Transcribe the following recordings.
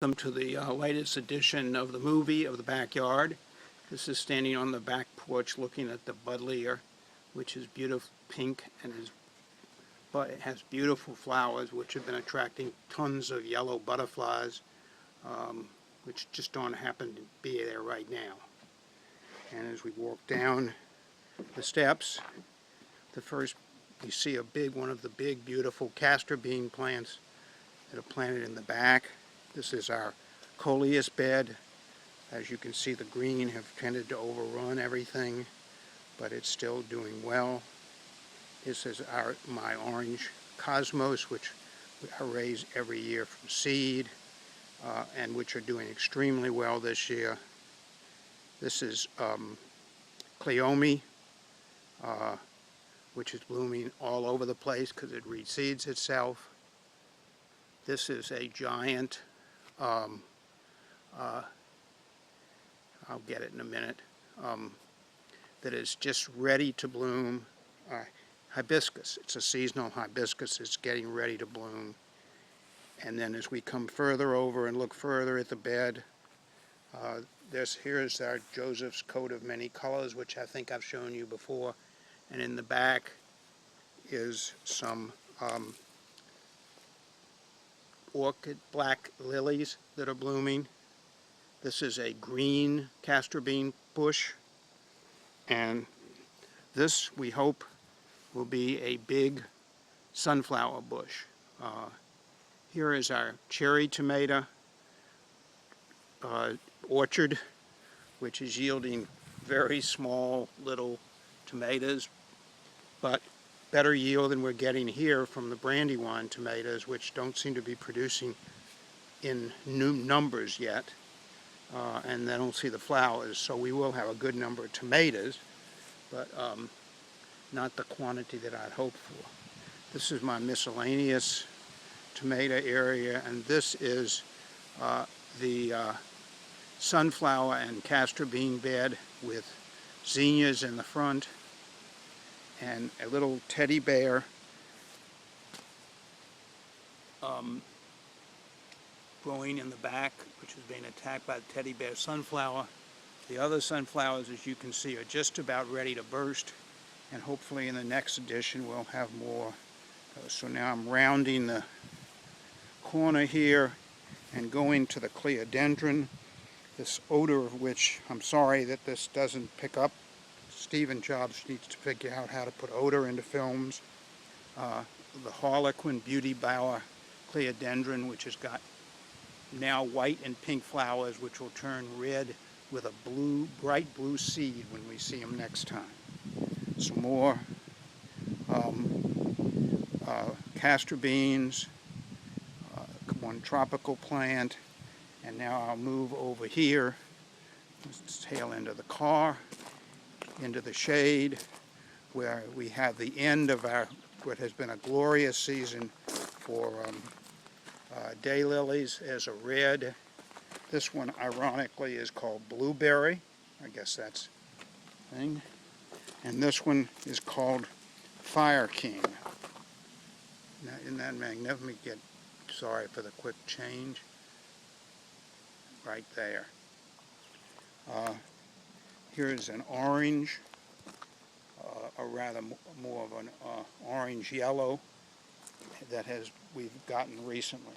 Welcome to the latest edition of the movie of the backyard. This is standing on the back porch looking at the buddleia, which is beautiful pink but it has beautiful flowers which have been attracting tons of yellow butterflies, which just don't happen to be there right now. And as we walk down the steps, you see one of the big beautiful castor bean plants that are planted in the back. This is our coleus bed. As you can see, the green have tended to overrun everything, but it's still doing well. This is my orange cosmos, which I raise every year from seed, and which are doing extremely well this year. This is cleome, which is blooming all over the place because it reseeds itself. This is a giant, I'll get it in a minute, that is just ready to bloom. Hibiscus. It's a seasonal hibiscus. It's getting ready to bloom. And then as we come further over and look further at the bed, here's our Joseph's coat of many colors, which I think I've shown you before. And in the back is some orchid black lilies that are blooming. This is a green castor bean bush, and this we hope will be a big sunflower bush. Here is our cherry tomato orchard, which is yielding very small little tomatoes, but better yield than we're getting here from the Brandywine tomatoes, which don't seem to be producing in new numbers yet, and they don't see the flowers. So we will have a good number of tomatoes, but not the quantity that I'd hoped for. This is my miscellaneous tomato area, and this is the sunflower and castor bean bed with zinnias in the front, and a little teddy bear growing in the back, which is being attacked by the teddy bear sunflower. The other sunflowers, as you can see, are just about ready to burst, and hopefully in the next edition we'll have more. So now I'm rounding the corner here and going to the cleodendron, this odor of which I'm sorry that this doesn't pick up. Stephen Jobs needs to figure out how to put odor into films. The Harlequin Beauty Bower cleodendron, which has got now white and pink flowers, which will turn red with a bright blue seed when we see them next time. Some more castor beans, one tropical plant, and now I'll move over here, this tail end of the car, into the shade, where we have the end of what has been a glorious season for daylilies as a red. This one, ironically, is called blueberry. I guess that's the thing. And this one is called Fire King. Now, isn't that magnificent? Sorry for the quick change. Right there. Here's an orange, or rather more of an orange-yellow that we've gotten recently.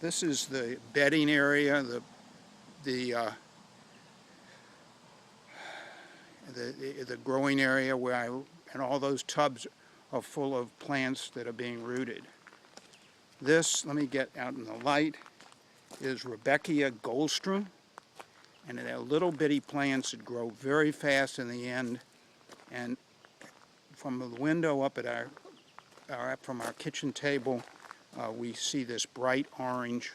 This is the bedding area, the growing area and all those tubs are full of plants that are being rooted. This, let me get out in the light, is Rudbeckia goldstrum. And they're little bitty plants that grow very fast in the end. And from the window up at from our kitchen table, we see this bright orange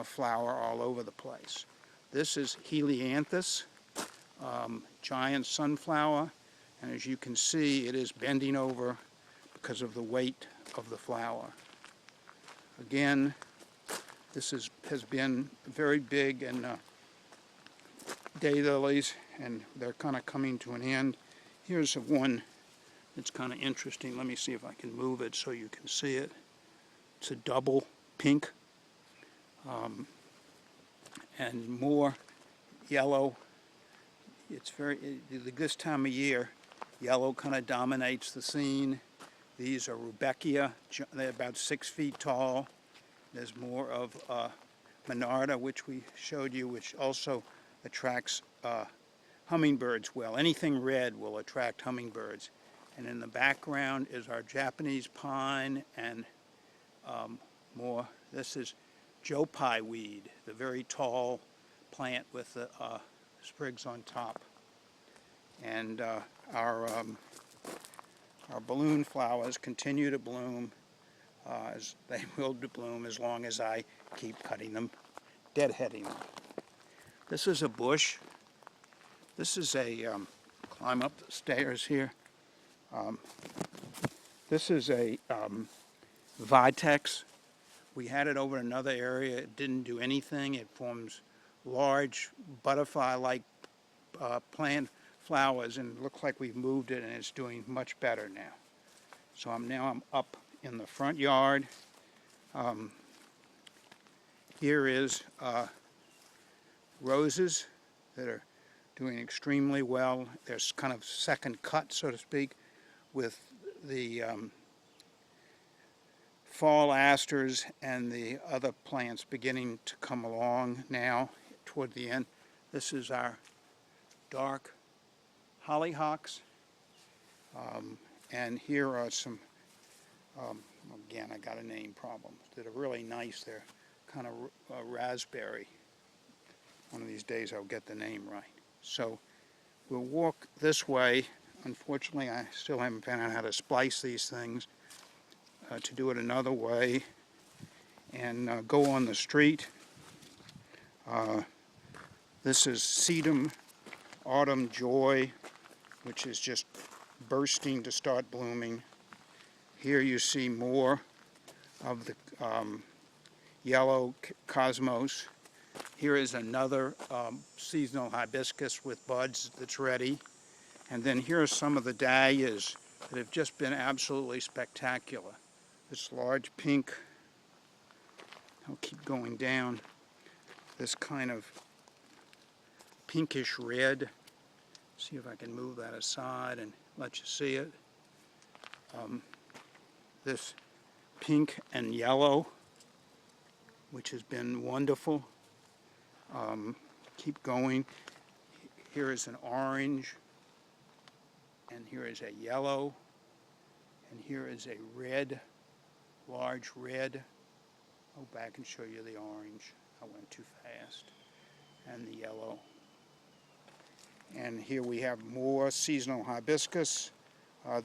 flower all over the place. This is Helianthus, giant sunflower, and as you can see, it is bending over because of the weight of the flower. Again, this has been very big in daylilies, and they're kind of coming to an end. Here's one that's kind of interesting. Let me see if I can move it so you can see it. It's a double pink and more yellow. It's this time of year, yellow kind of dominates the scene. These are Rudbeckia. They're about 6 feet tall. There's more of Monarda, which we showed you, which also attracts hummingbirds well. Anything red will attract hummingbirds. And in the background is our Japanese pine and more. This is Joe Pye weed, the very tall plant with the sprigs on top. And our balloon flowers continue to bloom, as they will bloom as long as I keep cutting them, deadheading them. This is a bush. This is a, climb up the stairs here. This is a Vitex. We had it over another area. It didn't do anything. It forms large butterfly-like plant flowers, and it looks like we've moved it and it's doing much better now. So I'm up in the front yard. Here is roses that are doing extremely well. There's kind of second cut, so to speak, with the fall asters and the other plants beginning to come along now toward the end. This is our dark hollyhocks, and here are some, again, I got a name problem, that are really nice. They're kind of raspberry. One of these days I'll get the name right. So we'll walk this way. Unfortunately, I still haven't found out how to splice these things, to do it another way, and go on the street. This is Sedum Autumn Joy, which is just bursting to start blooming. Here you see more of the yellow cosmos. Here is another seasonal hibiscus with buds that's ready. And then here are some of the dahlias that have just been absolutely spectacular. This large pink, I'll keep going down, this kind of pinkish red. See if I can move that aside and let you see it. This pink and yellow, which has been wonderful. Keep going. Here is an orange, and here is a yellow, and here is a red, large red. I'll go back and show you the orange. I went too fast. And the yellow. And here we have more seasonal hibiscus.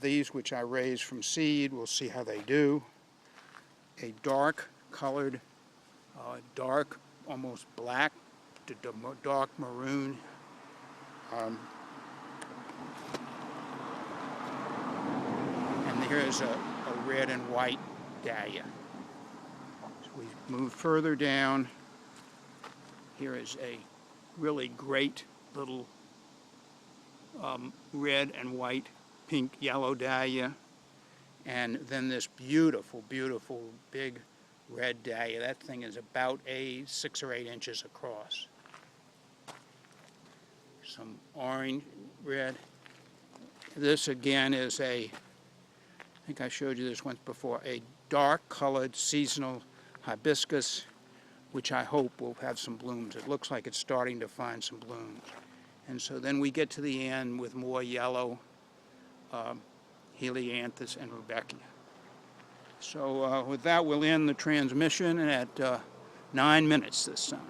These, which I raised from seed, we'll see how they do. A dark colored, dark, almost black to dark maroon. And here is a red and white dahlia. So we move further down. Here is a really great little red and white, pink, yellow dahlia, and then this beautiful, beautiful big red dahlia. That thing is about 6 or 8 inches across. Some orange, red. This again is I think I showed you this once before, a dark colored seasonal hibiscus, which I hope will have some blooms. It looks like it's starting to find some blooms. And so then we get to the end with more yellow Helianthus and Rudbeckia. So with that, we'll end the transmission at 9 minutes this time.